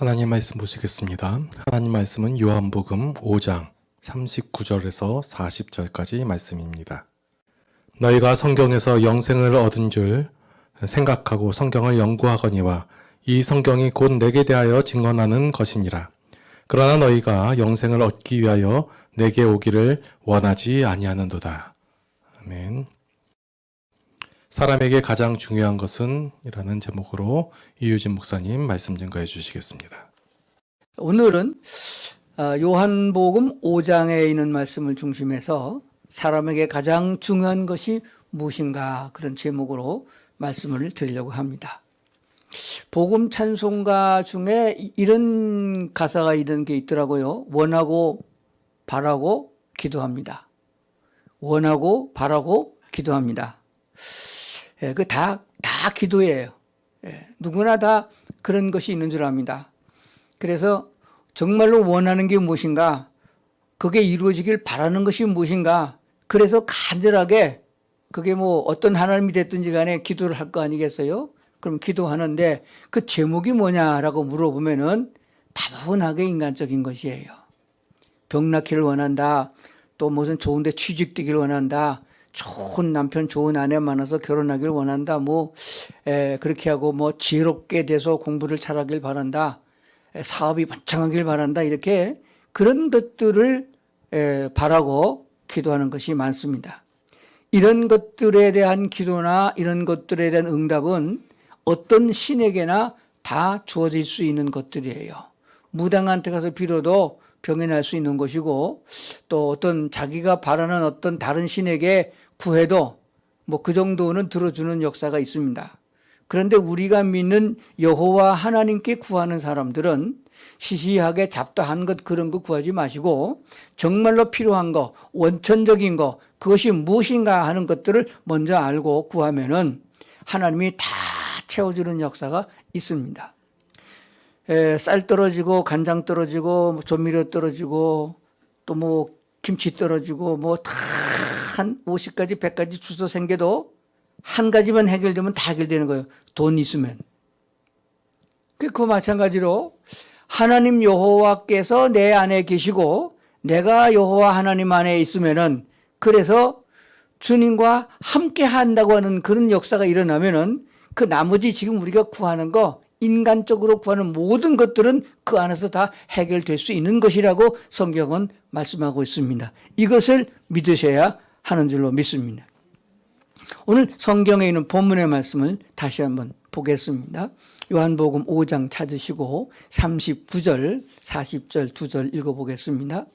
하나님 말씀 보시겠습니다. 하나님 말씀은 요한복음 5장 39절에서 40절까지 말씀입니다. 너희가 성경에서 영생을 얻은 줄 생각하고 성경을 연구하거니와 이 성경이 곧 내게 대하여 증언하는 것이니라. 그러나 너희가 영생을 얻기 위하여 내게 오기를 원하지 아니하는도다. 아멘. 사람에게 가장 중요한 것은 이라는 제목으로 이유진 목사님 말씀 증거해 주시겠습니다. 오늘은 요한복음 5장에 있는 말씀을 중심해서 사람에게 가장 중요한 것이 무엇인가 그런 제목으로 말씀을 드리려고 합니다. 복음 찬송가 중에 이런 가사가 있는 게 있더라고요. 원하고 바라고 기도합니다. 원하고 바라고 기도합니다. 그 다 기도예요. 누구나 다 그런 것이 있는 줄 압니다. 그래서 정말로 원하는 게 무엇인가, 그게 이루어지길 바라는 것이 무엇인가, 그래서 간절하게 그게 뭐 어떤 하나님이 됐든지 간에 기도를 할 거 아니겠어요? 그럼 기도하는데 그 제목이 뭐냐라고 물어보면은 다분하게 인간적인 것이에요. 병 낫기를 원한다, 또 무슨 좋은 데 취직되기를 원한다, 좋은 남편, 좋은 아내 만나서 결혼하길 원한다, 그렇게 하고 지혜롭게 돼서 공부를 잘하길 바란다, 사업이 번창하길 바란다, 이렇게 그런 것들을 바라고 기도하는 것이 많습니다. 이런 것들에 대한 기도나 이런 것들에 대한 응답은 어떤 신에게나 다 주어질 수 있는 것들이에요. 무당한테 가서 빌어도 병이 날 수 있는 것이고, 또 어떤 자기가 바라는 어떤 다른 신에게 구해도 그 정도는 들어주는 역사가 있습니다. 그런데 우리가 믿는 여호와 하나님께 구하는 사람들은 시시하게 잡다한 것 그런 거 구하지 마시고 정말로 필요한 거, 원천적인 거, 그것이 무엇인가 하는 것들을 먼저 알고 구하면은 하나님이 다 채워주는 역사가 있습니다. 쌀 떨어지고 간장 떨어지고 조미료 떨어지고 또 김치 떨어지고 다 한 50가지 100가지 주소 생겨도 한 가지만 해결되면 다 해결되는 거예요. 돈 있으면. 그 마찬가지로 하나님 여호와께서 내 안에 계시고 내가 여호와 하나님 안에 있으면은, 그래서 주님과 함께 한다고 하는 그런 역사가 일어나면은 그 나머지 지금 우리가 구하는 거, 인간적으로 구하는 모든 것들은 그 안에서 다 해결될 수 있는 것이라고 성경은 말씀하고 있습니다. 이것을 믿으셔야 하는 줄로 믿습니다. 오늘 성경에 있는 본문의 말씀을 다시 한번 보겠습니다. 요한복음 5장 찾으시고 39절, 40절 2절 읽어보겠습니다.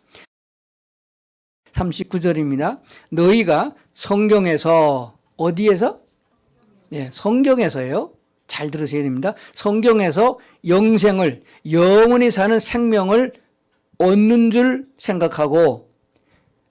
39절입니다. 너희가 성경에서, 어디에서? 성경에서요. 잘 들으셔야 됩니다. 성경에서 영생을, 영원히 사는 생명을 얻는 줄 생각하고,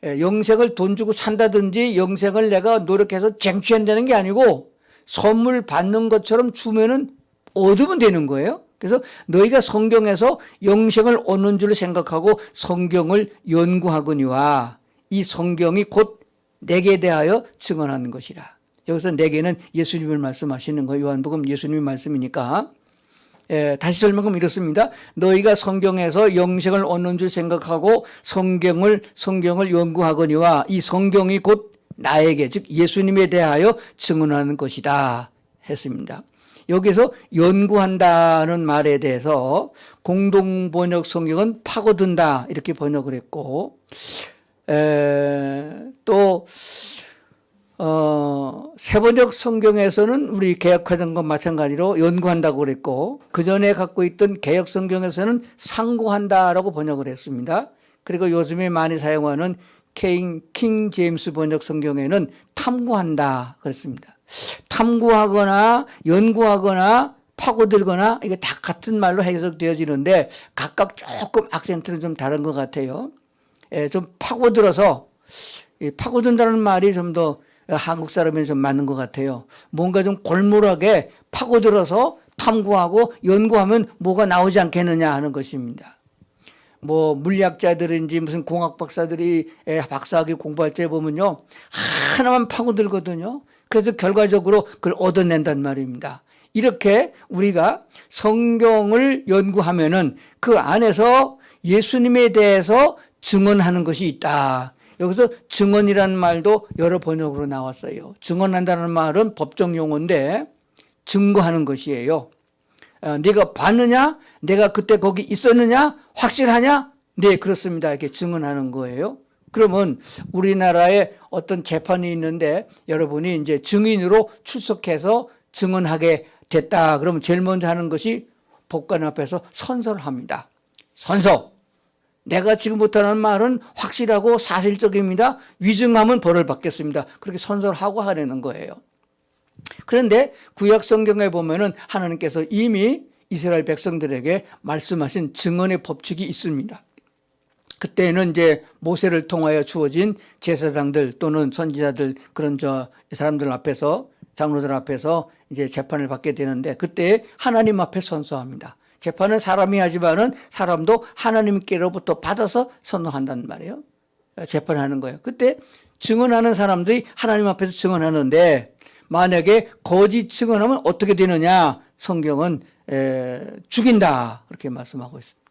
영생을 돈 주고 산다든지 영생을 내가 노력해서 쟁취한다는 게 아니고 선물 받는 것처럼 주면은 얻으면 되는 거예요. 그래서 너희가 성경에서 영생을 얻는 줄 생각하고 성경을 연구하거니와 이 성경이 곧 내게 대하여 증언하는 것이라. 여기서 내게는 예수님을 말씀하시는 거예요. 요한복음 예수님의 말씀이니까. 다시 설명하면 이렇습니다. 너희가 성경에서 영생을 얻는 줄 생각하고 성경을 연구하거니와 이 성경이 곧 나에게, 즉 예수님에 대하여 증언하는 것이다 했습니다. 여기서 연구한다는 말에 대해서 공동번역 성경은 파고든다 이렇게 번역을 했고, 또 세번역 성경에서는 우리 개혁하던 것 마찬가지로 연구한다고 그랬고, 그 전에 갖고 있던 개혁 성경에서는 상고한다라고 번역을 했습니다. 그리고 요즘에 많이 사용하는 킹 제임스 번역 성경에는 탐구한다 그랬습니다. 탐구하거나 연구하거나 파고들거나 이게 다 같은 말로 해석되어지는데 각각 조금 악센트는 좀 다른 것 같아요. 좀 파고들어서, 파고든다는 말이 좀 더 한국 사람이 좀 맞는 것 같아요. 뭔가 좀 골몰하게 파고들어서 탐구하고 연구하면 뭐가 나오지 않겠느냐 하는 것입니다. 물리학자들인지 무슨 공학 박사들이 박사학위 공부할 때 보면요, 하나만 파고들거든요. 그래서 결과적으로 그걸 얻어낸단 말입니다. 이렇게 우리가 성경을 연구하면은 그 안에서 예수님에 대해서 증언하는 것이 있다. 여기서 증언이라는 말도 여러 번역으로 나왔어요. 증언한다는 말은 법정 용어인데 증거하는 것이에요. 네가 봤느냐? 내가 그때 거기 있었느냐? 확실하냐? 네, 그렇습니다. 이렇게 증언하는 거예요. 그러면 우리나라에 어떤 재판이 있는데 여러분이 이제 증인으로 출석해서 증언하게 됐다. 그러면 제일 먼저 하는 것이 법관 앞에서 선서를 합니다. 선서. 내가 지금부터 하는 말은 확실하고 사실적입니다. 위증하면 벌을 받겠습니다. 그렇게 선서를 하고 하려는 거예요. 그런데 구약 성경에 보면은 하나님께서 이미 이스라엘 백성들에게 말씀하신 증언의 법칙이 있습니다. 그때는 이제 모세를 통하여 주어진 제사장들 또는 선지자들 그런 사람들 앞에서 장로들 앞에서 이제 재판을 받게 되는데 그때 하나님 앞에 선서합니다. 재판은 사람이 하지만은 사람도 하나님께로부터 받아서 선언한단 말이에요. 재판하는 거예요. 그때 증언하는 사람들이 하나님 앞에서 증언하는데 만약에 거짓 증언하면 어떻게 되느냐? 성경은 죽인다 그렇게 말씀하고 있습니다.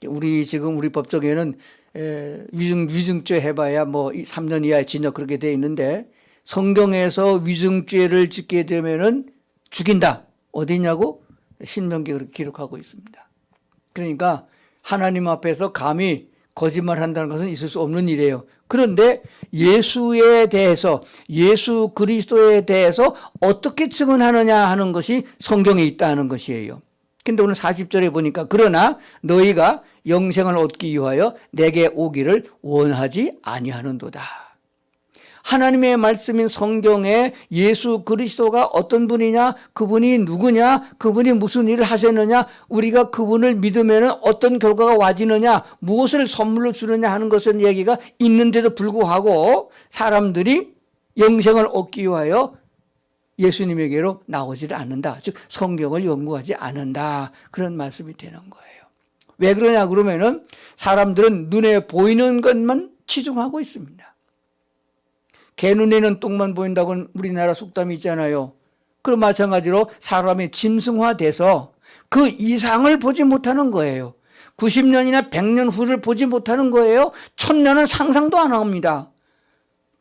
우리 법정에는 위증죄 해봐야 뭐 3년 이하의 징역 그렇게 돼 있는데 성경에서 위증죄를 짓게 되면은 죽인다. 어디냐고? 신명기에 그렇게 기록하고 있습니다. 그러니까 하나님 앞에서 감히 거짓말한다는 것은 있을 수 없는 일이에요. 그런데 예수에 대해서 예수 그리스도에 대해서 어떻게 증언하느냐 하는 것이 성경에 있다는 것이에요. 근데 오늘 40절에 보니까 그러나 너희가 영생을 얻기 위하여 내게 오기를 원하지 아니하는도다. 하나님의 말씀인 성경에 예수 그리스도가 어떤 분이냐, 그분이 누구냐, 그분이 무슨 일을 하셨느냐, 우리가 그분을 믿으면 어떤 결과가 와지느냐, 무엇을 선물로 주느냐 하는 것은 얘기가 있는데도 불구하고 사람들이 영생을 얻기 위하여 예수님에게로 나오지를 않는다. 즉 성경을 연구하지 않는다. 그런 말씀이 되는 거예요. 왜 그러냐 그러면은 사람들은 눈에 보이는 것만 치중하고 있습니다. 개 눈에는 똥만 보인다고 우리나라 속담이 있잖아요. 그럼 마찬가지로 사람이 짐승화돼서 그 이상을 보지 못하는 거예요. 90년이나 100년 후를 보지 못하는 거예요. 1000년은 상상도 안 합니다.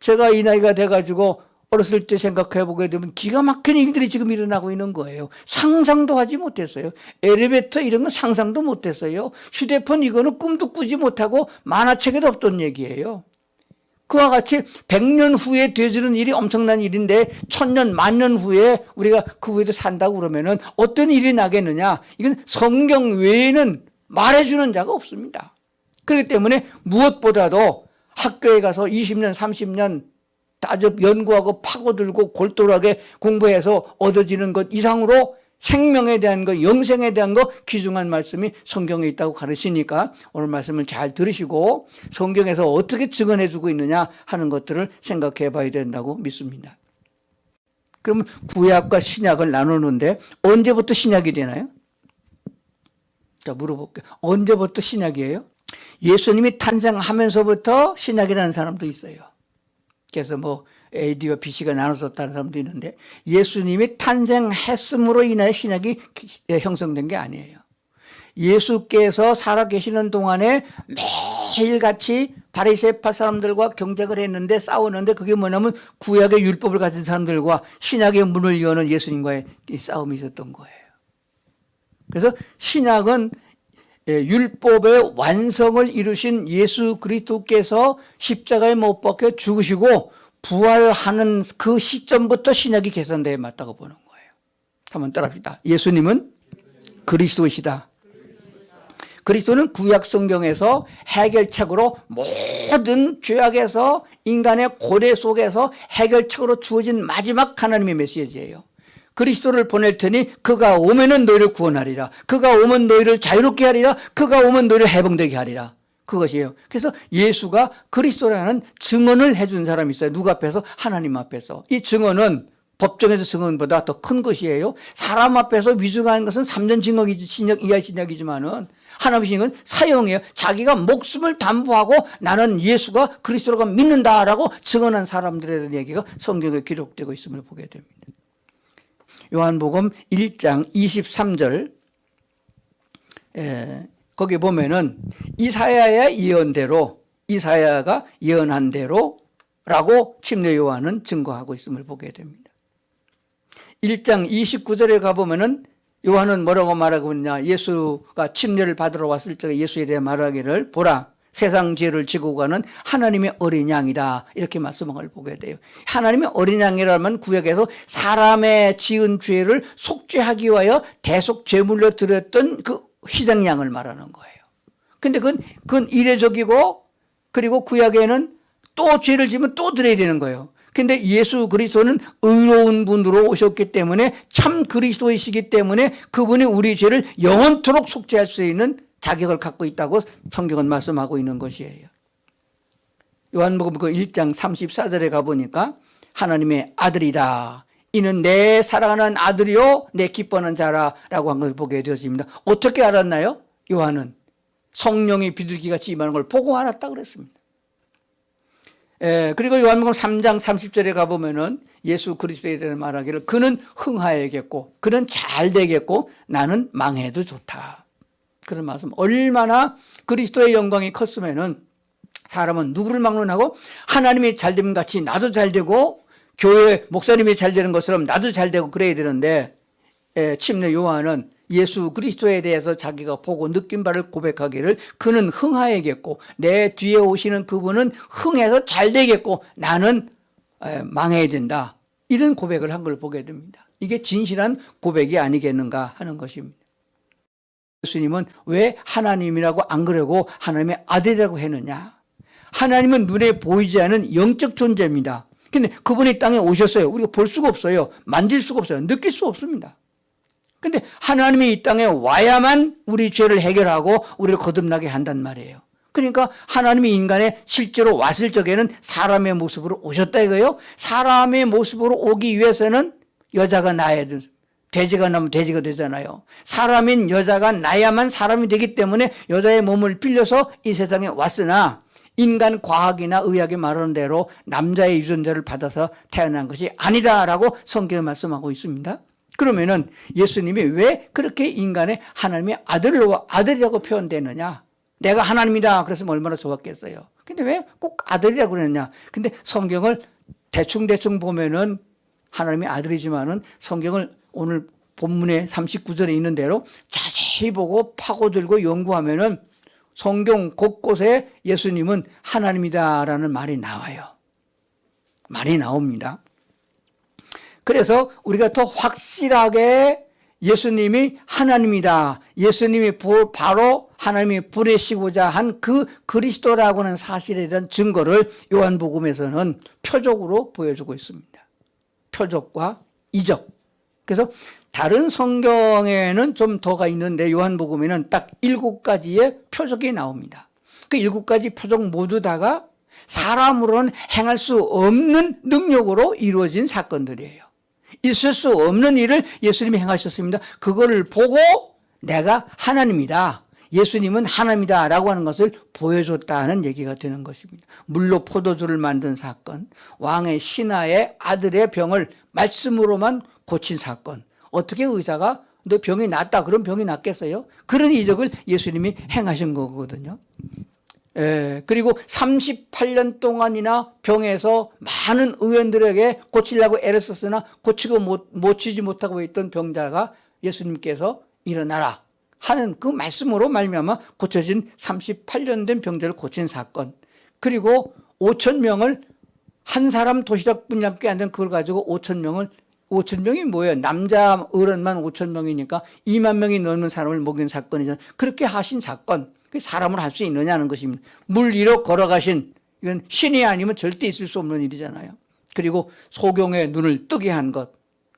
제가 이 나이가 돼가지고 어렸을 때 생각해 보게 되면 기가 막힌 일들이 지금 일어나고 있는 거예요. 상상도 하지 못했어요. 엘리베이터 이런 건 상상도 못했어요. 휴대폰 이거는 꿈도 꾸지 못하고 만화책에도 없던 얘기예요. 그와 같이 100년 후에 되어지는 일이 엄청난 일인데 1000년, 만년 후에 우리가 그 후에도 산다고 그러면은 어떤 일이 나겠느냐? 이건 성경 외에는 말해주는 자가 없습니다. 그렇기 때문에 무엇보다도 학교에 가서 20년, 30년 따져 연구하고 파고들고 골똘하게 공부해서 얻어지는 것 이상으로 생명에 대한 것, 영생에 대한 것 귀중한 말씀이 성경에 있다고 가르치니까 오늘 말씀을 잘 들으시고 성경에서 어떻게 증언해 주고 있느냐 하는 것들을 생각해 봐야 된다고 믿습니다. 그러면 구약과 신약을 나누는데 언제부터 신약이 되나요? 자, 물어볼게요. 언제부터 신약이에요? 예수님이 탄생하면서부터 신약이라는 사람도 있어요. 그래서 뭐 AD와 BC가 나눠졌다는 사람도 있는데 예수님이 탄생했음으로 인하여 신약이 형성된 게 아니에요. 예수께서 살아계시는 동안에 매일같이 바리새파 사람들과 경쟁을 했는데 싸우는데 그게 뭐냐면 구약의 율법을 가진 사람들과 신약의 문을 여는 예수님과의 싸움이 있었던 거예요. 그래서 신약은 율법의 완성을 이루신 예수 그리스도께서 십자가에 못 박혀 죽으시고 부활하는 그 시점부터 신약이 개선되어 맞다고 보는 거예요. 한번 따라합시다. 예수님은 그리스도이시다. 그리스도는 구약 성경에서 해결책으로 모든 죄악에서 인간의 고뇌 속에서 해결책으로 주어진 마지막 하나님의 메시지예요. 그리스도를 보낼 테니 그가 오면은 너희를 구원하리라. 그가 오면 너희를 자유롭게 하리라. 그가 오면 너희를 해방되게 하리라. 그것이에요. 그래서 예수가 그리스도라는 증언을 해준 사람이 있어요. 누구 앞에서? 하나님 앞에서. 이 증언은 법정에서 증언보다 더 큰 것이에요. 사람 앞에서 위증하는 것은 3년 징역 이하 징역이지만은 하나님의 징역은 사형이에요. 자기가 목숨을 담보하고 나는 예수가 그리스도가 믿는다라고 증언한 사람들에 대한 얘기가 성경에 기록되고 있음을 보게 됩니다. 요한복음 1장 23절 거기 보면은 이사야의 예언대로, 이사야가 예언한 대로라고 침례 요한은 증거하고 있음을 보게 됩니다. 1장 29절에 가보면은 요한은 뭐라고 말하고 있냐. 예수가 침례를 받으러 왔을 적에 예수에 대해 말하기를 보라 세상 죄를 지고 가는 하나님의 어린 양이다 이렇게 말씀을 보게 돼요. 하나님의 어린 양이라면 구약에서 사람의 지은 죄를 속죄하기 위하여 대속 제물로 드렸던 그 희생양을 말하는 거예요. 근데 그건 이례적이고 그리고 구약에는 또 죄를 지면 또 드려야 되는 거예요. 근데 예수 그리스도는 의로운 분으로 오셨기 때문에 참 그리스도이시기 때문에 그분이 우리 죄를 영원토록 속죄할 수 있는 자격을 갖고 있다고 성경은 말씀하고 있는 것이에요. 요한복음 그 1장 34절에 가보니까 하나님의 아들이다. 이는 내 사랑하는 아들이요 내 기뻐하는 자라라고 한 걸 보게 되었습니다. 어떻게 알았나요? 요한은 성령이 비둘기같이 임하는 걸 보고 알았다 그랬습니다. 그리고 요한복음 3장 30절에 가보면은 예수 그리스도에 대해 말하기를 그는 흥하여야겠고 그는 잘 되겠고 나는 망해도 좋다. 그런 말씀. 얼마나 그리스도의 영광이 컸으면은 사람은 누구를 막론하고 하나님이 잘됨 같이 나도 잘 되고 교회 목사님이 잘 되는 것처럼 나도 잘 되고 그래야 되는데 침례 요한은 예수 그리스도에 대해서 자기가 보고 느낀 바를 고백하기를 그는 흥하여야겠고 내 뒤에 오시는 그분은 흥해서 잘 되겠고 나는 망해야 된다. 이런 고백을 한 걸 보게 됩니다. 이게 진실한 고백이 아니겠는가 하는 것입니다. 예수님은 왜 하나님이라고 안 그러고 하나님의 아들이라고 했느냐. 하나님은 눈에 보이지 않은 영적 존재입니다. 근데 그분이 땅에 오셨어요. 우리가 볼 수가 없어요. 만질 수가 없어요. 느낄 수 없습니다. 근데 하나님이 이 땅에 와야만 우리 죄를 해결하고 우리를 거듭나게 한단 말이에요. 그러니까 하나님이 인간에 실제로 왔을 적에는 사람의 모습으로 오셨다 이거예요. 사람의 모습으로 오기 위해서는 여자가 낳아야 돼. 돼지가 나면 돼지가 되잖아요. 사람인 여자가 나야만 사람이 되기 때문에 여자의 몸을 빌려서 이 세상에 왔으나 인간 과학이나 의학이 말하는 대로 남자의 유전자를 받아서 태어난 것이 아니다라고 성경에 말씀하고 있습니다. 그러면은 예수님이 왜 그렇게 인간의 하나님의 아들이라고 표현되느냐? 내가 하나님이다. 그래서 얼마나 좋았겠어요. 근데 왜 꼭 아들이라고 그랬냐? 근데 성경을 대충 보면은 하나님의 아들이지만은 성경을 오늘 본문에 39절에 있는 대로 자세히 보고 파고들고 연구하면은 성경 곳곳에 예수님은 하나님이다라는 말이 나와요. 말이 나옵니다. 그래서 우리가 더 확실하게 예수님이 하나님이다. 예수님이 바로 하나님이 보내시고자 한 그 그리스도라고 하는 사실에 대한 증거를 요한복음에서는 표적으로 보여주고 있습니다. 표적과 이적. 그래서 다른 성경에는 좀 더가 있는데 요한복음에는 딱 7가지의 표적이 나옵니다. 그 7가지 표적 모두 다가 사람으로는 행할 수 없는 능력으로 이루어진 사건들이에요. 있을 수 없는 일을 예수님이 행하셨습니다. 그거를 보고 내가 하나님이다. 예수님은 하나님이다 라고 하는 것을 보여줬다는 얘기가 되는 것입니다. 물로 포도주를 만든 사건, 왕의 신하의 아들의 병을 말씀으로만 고친 사건. 어떻게 의사가 너 병이 낫다 그럼 병이 낫겠어요? 그런 이적을 예수님이 행하신 거거든요. 그리고 38년 동안이나 병에서 많은 의원들에게 고치려고 애를 썼으나 고치지 못하고 있던 병자가 예수님께서 일어나라 하는 그 말씀으로 말미암아 고쳐진 38년 된 병자를 고친 사건. 그리고 5,000명을 한 사람 도시락분량께 안 된 그걸 가지고 5,000명이 뭐예요? 남자 어른만 5,000명이니까 2만 명이 넘는 사람을 먹인 사건이잖아요. 그렇게 하신 사건. 사람을 할 수 있느냐는 것입니다. 물 위로 걸어가신 이건 신이 아니면 절대 있을 수 없는 일이잖아요. 그리고 소경의 눈을 뜨게 한 것.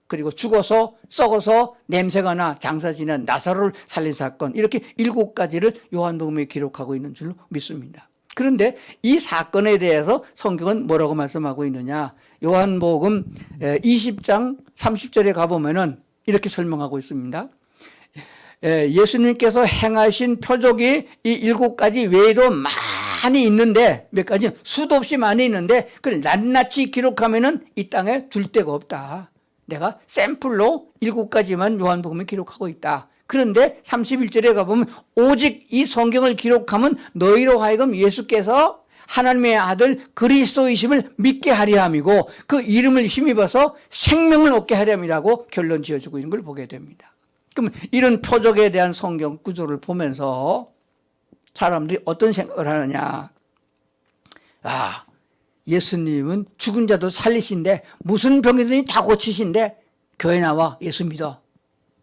그리고 죽어서 썩어서 냄새가 나 장사 지난 나사로를 살린 사건. 이렇게 7가지를 요한복음에 기록하고 있는 줄로 믿습니다. 그런데 이 사건에 대해서 성경은 뭐라고 말씀하고 있느냐. 요한복음 20장 30절에 가보면은 이렇게 설명하고 있습니다. 예수님께서 행하신 표적이 이 7가지 외에도 많이 있는데 몇 가지 수도 없이 많이 있는데 그걸 낱낱이 기록하면은 이 땅에 줄 데가 없다. 내가 샘플로 7가지만 요한복음을 기록하고 있다. 그런데 31절에 가보면 오직 이 성경을 기록하면 너희로 하여금 예수께서 하나님의 아들 그리스도이심을 믿게 하려 함이고 그 이름을 힘입어서 생명을 얻게 하려 함이라고 결론 지어주고 있는 걸 보게 됩니다. 그럼 이런 표적에 대한 성경 구조를 보면서 사람들이 어떤 생각을 하느냐. 아, 예수님은 죽은 자도 살리신데 무슨 병이든지 다 고치신데 교회 나와 예수 믿어.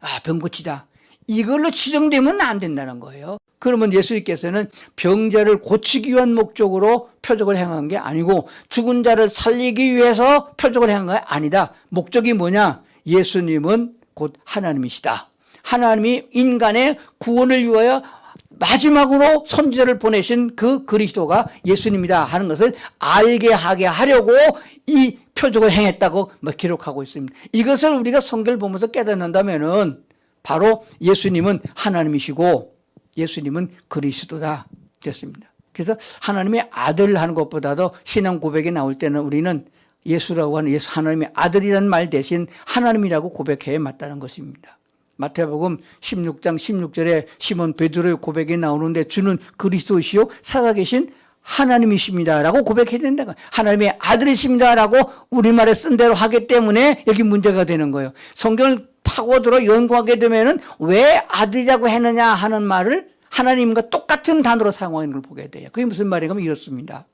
아, 병 고치자. 이걸로 치정되면 안 된다는 거예요. 그러면 예수님께서는 병자를 고치기 위한 목적으로 표적을 행한 게 아니고 죽은 자를 살리기 위해서 표적을 행한 게 아니다. 목적이 뭐냐? 예수님은 곧 하나님이시다. 하나님이 인간의 구원을 위하여 마지막으로 선지자를 보내신 그 그리스도가 예수님이다 하는 것을 알게 하게 하려고 이 표적을 행했다고 기록하고 있습니다. 이것을 우리가 성경을 보면서 깨닫는다면은 바로 예수님은 하나님이시고 예수님은 그리스도다 됐습니다. 그래서 하나님의 아들 하는 것보다도 신앙 고백에 나올 때는 우리는 예수라고 하는 예수 하나님의 아들이라는 말 대신 하나님이라고 고백해야 맞다는 것입니다. 마태복음 16장 16절에 시몬 베드로의 고백이 나오는데 주는 그리스도시요 살아계신 하나님이십니다라고 고백해야 된다. 하나님의 아들이십니다라고 우리말에 쓴 대로 하기 때문에 여기 문제가 되는 거예요. 성경을 파고들어 연구하게 되면은 왜 아들이라고 했느냐 하는 말을 하나님과 똑같은 단어로 사용하는 걸 보게 돼요. 그게 무슨 말인가 하면 이렇습니다.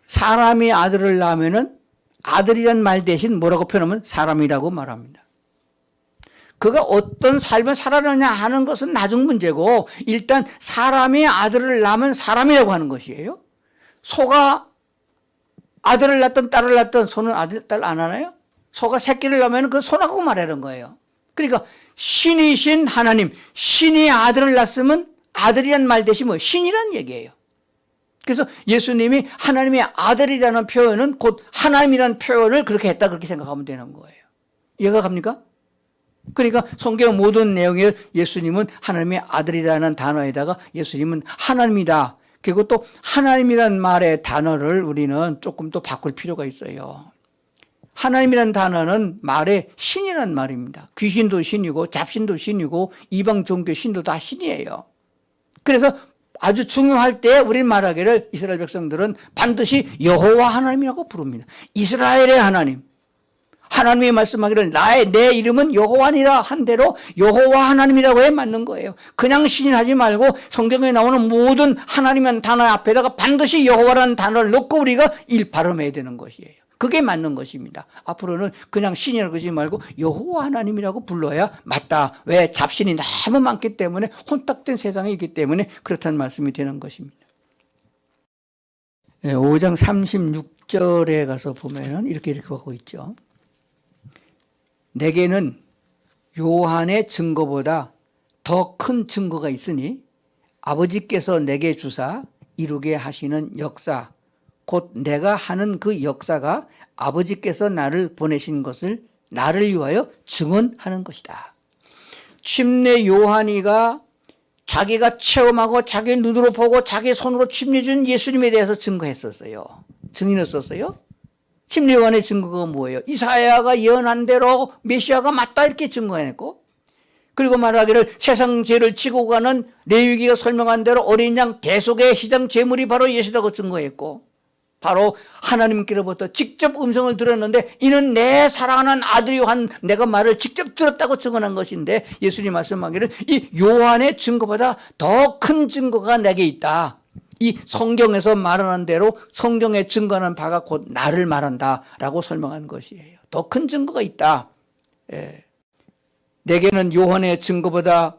사람이 아들을 낳으면은 아들이란 말 대신 뭐라고 표현하면 사람이라고 말합니다. 그가 어떤 삶을 살아내냐 하는 것은 나중 문제고 일단 사람이 아들을 낳으면 사람이라고 하는 것이에요. 소가 아들을 낳든 딸을 낳든 소는 아들, 딸 안 하나요? 소가 새끼를 낳으면 그 소라고 말하는 거예요. 그러니까 신이신 하나님, 신이 아들을 낳았으면 아들이란 말 대신 뭐 신이란 얘기예요. 그래서 예수님이 하나님의 아들이라는 표현은 곧 하나님이라는 표현을 그렇게 했다 그렇게 생각하면 되는 거예요. 이해가 갑니까? 그러니까 성경 모든 내용에 예수님은 하나님의 아들이라는 단어에다가 예수님은 하나님이다. 그리고 또 하나님이라는 말의 단어를 우리는 조금 더 바꿀 필요가 있어요. 하나님이라는 단어는 말의 신이란 말입니다. 귀신도 신이고 잡신도 신이고 이방 종교 신도 다 신이에요. 그래서 아주 중요할 때 우리 말하기를 이스라엘 백성들은 반드시 여호와 하나님이라고 부릅니다. 이스라엘의 하나님. 하나님이 말씀하기를 내 이름은 여호와니라 한 대로 여호와 하나님이라고 해 맞는 거예요. 그냥 신인 하지 말고 성경에 나오는 모든 하나님이라는 단어 앞에다가 반드시 여호와라는 단어를 넣고 우리가 발음해야 되는 것이에요. 그게 맞는 것입니다. 앞으로는 그냥 신이라고 하지 말고 여호와 하나님이라고 불러야 맞다. 왜? 잡신이 너무 많기 때문에 혼탁된 세상에 있기 때문에 그렇다는 말씀이 되는 것입니다. 5장 36절에 가서 보면 이렇게 하고 있죠. 내게는 요한의 증거보다 더 큰 증거가 있으니 아버지께서 내게 주사 이루게 하시는 역사 곧 내가 하는 그 역사가 아버지께서 나를 보내신 것을 나를 위하여 증언하는 것이다. 침례 요한이가 자기가 체험하고 자기 눈으로 보고 자기 손으로 침례 준 예수님에 대해서 증거했었어요. 증인했었어요. 침례 요한의 증거가 뭐예요? 이사야가 예언한 대로 메시아가 맞다 이렇게 증거했고 그리고 말하기를 세상 죄를 지고 가는 레위기가 설명한 대로 어린 양 대속의 희생 제물이 바로 예수라고 증거했고 바로 하나님께로부터 직접 음성을 들었는데 이는 내 사랑하는 아들이 한 내가 말을 직접 들었다고 증언한 것인데 예수님 말씀하기를 이 요한의 증거보다 더 큰 증거가 내게 있다. 이 성경에서 말하는 대로 성경에 증거하는 바가 곧 나를 말한다라고 설명한 것이에요. 더 큰 증거가 있다. 예. 내게는 요한의 증거보다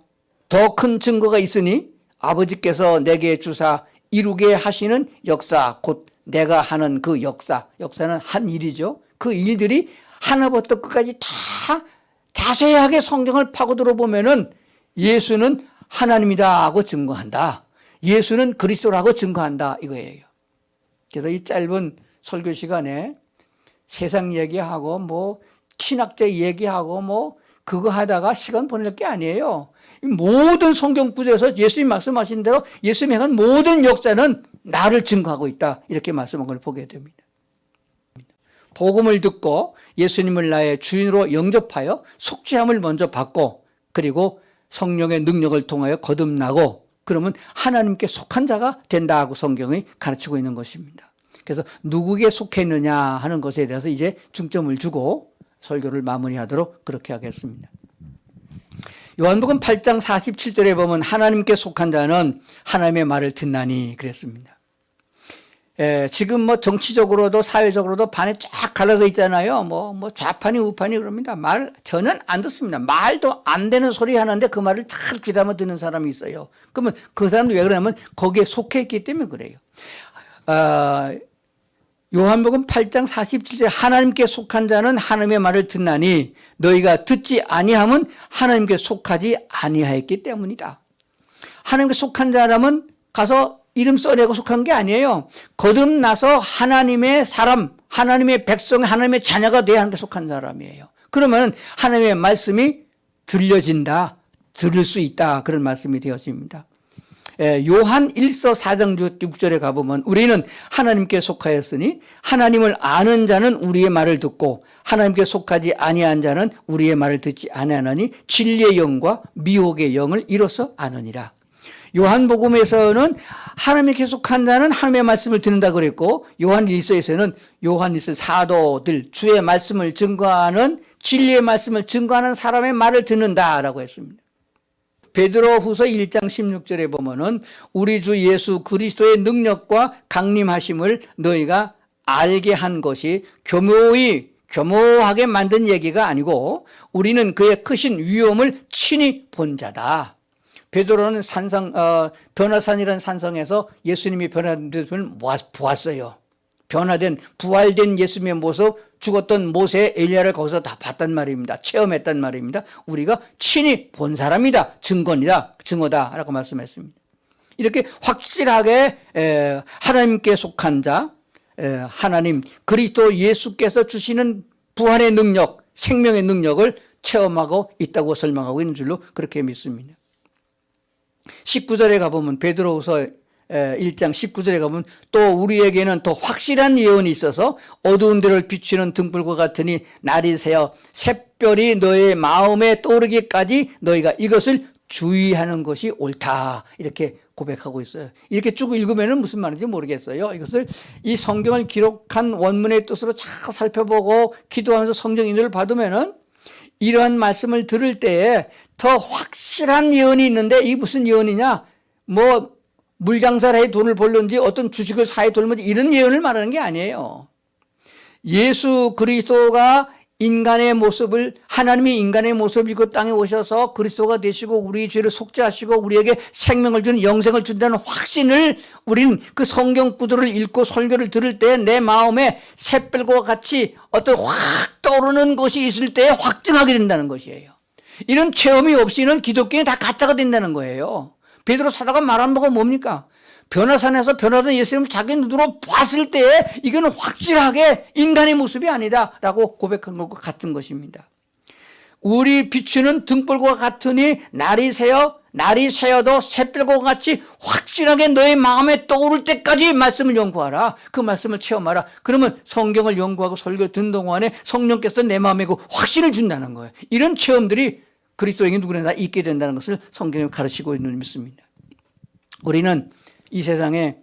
더 큰 증거가 있으니 아버지께서 내게 주사 이루게 하시는 역사 곧 내가 하는 그 역사는 한 일이죠. 그 일들이 하나부터 끝까지 다 자세하게 성경을 파고들어 보면은 예수는 하나님이다 하고 증거한다. 예수는 그리스도라고 증거한다 이거예요. 그래서 이 짧은 설교 시간에 세상 얘기하고 뭐 신학자 얘기하고 뭐 그거 하다가 시간 보낼 게 아니에요. 모든 성경 구절에서 예수님 말씀하신 대로 예수님이 한 모든 역사는 나를 증거하고 있다. 이렇게 말씀한 걸 보게 됩니다. 복음을 듣고 예수님을 나의 주인으로 영접하여 속죄함을 먼저 받고 그리고 성령의 능력을 통하여 거듭나고 그러면 하나님께 속한 자가 된다고 성경이 가르치고 있는 것입니다. 그래서 누구에게 속했느냐 하는 것에 대해서 이제 중점을 주고 설교를 마무리하도록 그렇게 하겠습니다. 요한복음 8장 47절에 보면 하나님께 속한 자는 하나님의 말을 듣나니 그랬습니다. 지금 뭐 정치적으로도 사회적으로도 반에 쫙 갈라져 있잖아요. 뭐 좌판이 우판이 그럽니다. 말 저는 안 듣습니다. 말도 안 되는 소리 하는데 그 말을 잘 귀담아 듣는 사람이 있어요. 그러면 그 사람도 왜 그러냐면 거기에 속해 있기 때문에 그래요. 요한복음 8장 47절 하나님께 속한 자는 하나님의 말을 듣나니 너희가 듣지 아니함은 하나님께 속하지 아니하였기 때문이다. 하나님께 속한 자라면 가서 이름 써내고 속한 게 아니에요. 거듭나서 하나님의 사람, 하나님의 백성, 하나님의 자녀가 돼야 하나님께 속한 사람이에요. 그러면 하나님의 말씀이 들려진다, 들을 수 있다 그런 말씀이 되어집니다. 요한 1서 4장 6절에 가보면 우리는 하나님께 속하였으니 하나님을 아는 자는 우리의 말을 듣고 하나님께 속하지 아니한 자는 우리의 말을 듣지 아니하나니 진리의 영과 미혹의 영을 이로써 아느니라. 요한복음에서는 하나님께 속한 자는 하나님의 말씀을 듣는다 그랬고 요한 1서에서는 요한 1서 사도들 주의 말씀을 증거하는 진리의 말씀을 증거하는 사람의 말을 듣는다라고 했습니다. 베드로후서 1장 16절에 보면은 우리 주 예수 그리스도의 능력과 강림하심을 너희가 알게 한 것이 교묘하게 만든 얘기가 아니고 우리는 그의 크신 위엄을 친히 본 자다. 베드로는 변화산이라는 산성에서 예수님이 변화된 모습을 보았어요. 변화된 부활된 예수님의 모습, 죽었던 모세, 엘리야를 거기서 다 봤단 말입니다. 체험했단 말입니다. 우리가 친히 본 사람이다. 증거다라고 말씀했습니다. 이렇게 확실하게 하나님께 속한 자, 하나님 그리스도 예수께서 주시는 부활의 능력, 생명의 능력을 체험하고 있다고 설명하고 있는 줄로 그렇게 믿습니다. 19절에 가보면 베드로후서 1장 19절에 가보면 또 우리에게는 더 확실한 예언이 있어서 어두운 데를 비추는 등불과 같으니 날이 새어 샛별이 너의 마음에 떠오르기까지 너희가 이것을 주의하는 것이 옳다 이렇게 고백하고 있어요. 이렇게 쭉 읽으면 무슨 말인지 모르겠어요. 이것을 이 성경을 기록한 원문의 뜻으로 잘 살펴보고 기도하면서 성경 인도를 받으면은 이러한 말씀을 들을 때에 더 확실한 예언이 있는데 이 무슨 예언이냐 뭐 물장사를 해 돈을 벌는지 어떤 주식을 사해 돌는지 이런 예언을 말하는 게 아니에요. 예수 그리스도가 인간의 모습을 하나님이 인간의 모습을 입고 땅에 오셔서 그리스도가 되시고 우리 죄를 속죄하시고 우리에게 생명을 주는 영생을 준다는 확신을 우리는 그 성경 구절을 읽고 설교를 들을 때 내 마음에 샛별과 같이 어떤 확 떠오르는 것이 있을 때 확증하게 된다는 것이에요. 이런 체험이 없이는 기독교는 다 가짜가 된다는 거예요. 베드로 사도가 말한 바가 뭡니까? 변화산에서 변화된 예수님을 자기 눈으로 봤을 때 이거는 확실하게 인간의 모습이 아니다라고 고백한 것과 같은 것입니다. 우리 비추는 등불과 같으니 날이 새어도 샛별과 같이 확실하게 너의 마음에 떠오를 때까지 말씀을 연구하라. 그 말씀을 체험하라. 그러면 성경을 연구하고 설교 듣는 동안에 성령께서 내 마음에 그 확신을 준다는 거예요. 이런 체험들이 그리스도에게 누구나 다 있게 된다는 것을 성경이 가르치고 있는 믿습니다. 우리는 이 세상에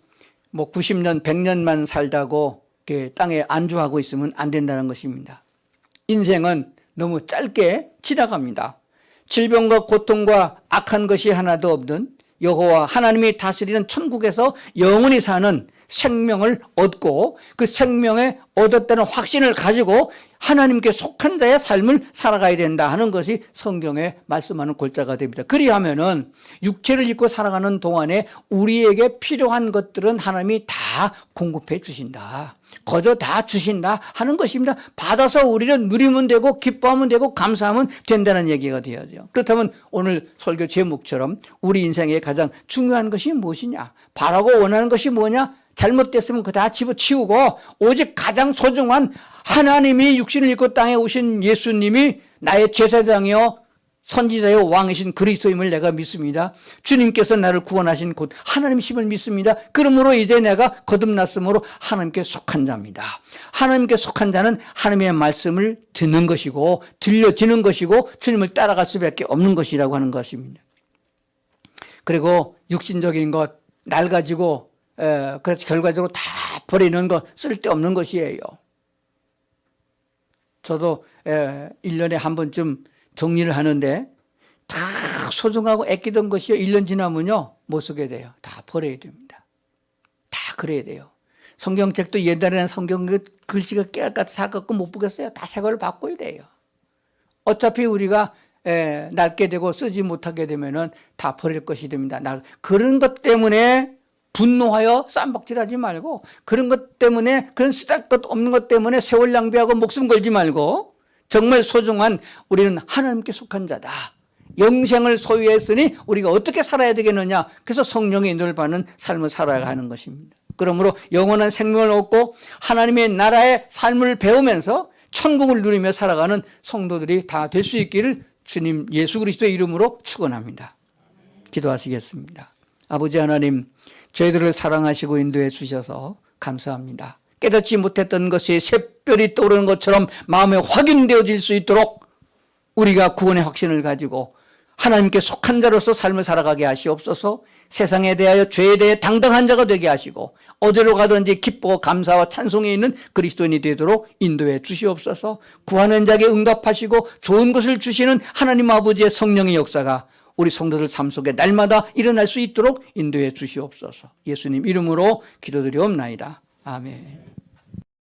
뭐 90년, 100년만 살다고 땅에 안주하고 있으면 안 된다는 것입니다. 인생은 너무 짧게 지나갑니다. 질병과 고통과 악한 것이 하나도 없는 여호와 하나님이 다스리는 천국에서 영원히 사는 생명을 얻고 그 생명에 얻었다는 확신을 가지고 하나님께 속한 자의 삶을 살아가야 된다 하는 것이 성경에 말씀하는 골자가 됩니다. 그리하면은 육체를 입고 살아가는 동안에 우리에게 필요한 것들은 하나님이 다 공급해 주신다. 거저 다 주신다 하는 것입니다. 받아서 우리는 누리면 되고 기뻐하면 되고 감사하면 된다는 얘기가 되어야죠. 그렇다면 오늘 설교 제목처럼 우리 인생의 가장 중요한 것이 무엇이냐? 바라고 원하는 것이 뭐냐? 잘못됐으면 그거 다 집어치우고 오직 가장 소중한 하나님이 육신을 입고 땅에 오신 예수님이 나의 제사장이요 선지자의 왕이신 그리스도임을 내가 믿습니다. 주님께서 나를 구원하신 곧 하나님이심을 믿습니다. 그러므로 이제 내가 거듭났으므로 하나님께 속한 자입니다. 하나님께 속한 자는 하나님의 말씀을 듣는 것이고 들려지는 것이고 주님을 따라갈 수밖에 없는 것이라고 하는 것입니다. 그리고 육신적인 것, 날 가지고 그래서 결과적으로 다 버리는 것, 쓸데없는 것이에요. 저도 1년에 한 번쯤 정리를 하는데 다 소중하고 아끼던 것이요 1년 지나면요 못 쓰게 돼요. 다 버려야 됩니다. 다 그래야 돼요. 성경책도 옛날에는 성경 글씨가 깨알같이 사갖고 못 보겠어요. 다 새 걸로 바꿔야 돼요. 어차피 우리가 낡게 되고 쓰지 못하게 되면은 다 버릴 것이 됩니다. 그런 것 때문에 분노하여 쌈박질하지 말고, 그런 것 때문에, 그런 쓰잘것 없는 것 때문에 세월 낭비하고 목숨 걸지 말고, 정말 소중한 우리는 하나님께 속한 자다. 영생을 소유했으니 우리가 어떻게 살아야 되겠느냐. 그래서 성령의 인도를 받는 삶을 살아야 하는 것입니다. 그러므로 영원한 생명을 얻고 하나님의 나라의 삶을 배우면서 천국을 누리며 살아가는 성도들이 다 될 수 있기를 주님 예수 그리스도의 이름으로 축원합니다. 기도하시겠습니다. 아버지 하나님, 저희들을 사랑하시고 인도해 주셔서 감사합니다. 깨닫지 못했던 것이 샛별이 떠오르는 것처럼 마음에 확인되어질 수 있도록 우리가 구원의 확신을 가지고 하나님께 속한 자로서 삶을 살아가게 하시옵소서. 세상에 대하여 죄에 대해 당당한 자가 되게 하시고 어디로 가든지 기뻐 감사와 찬송에 있는 그리스도인이 되도록 인도해 주시옵소서. 구하는 자에게 응답하시고 좋은 것을 주시는 하나님 아버지의 성령의 역사가 우리 성도들 삶 속에 날마다 일어날 수 있도록 인도해 주시옵소서. 예수님 이름으로 기도드리옵나이다. 아멘.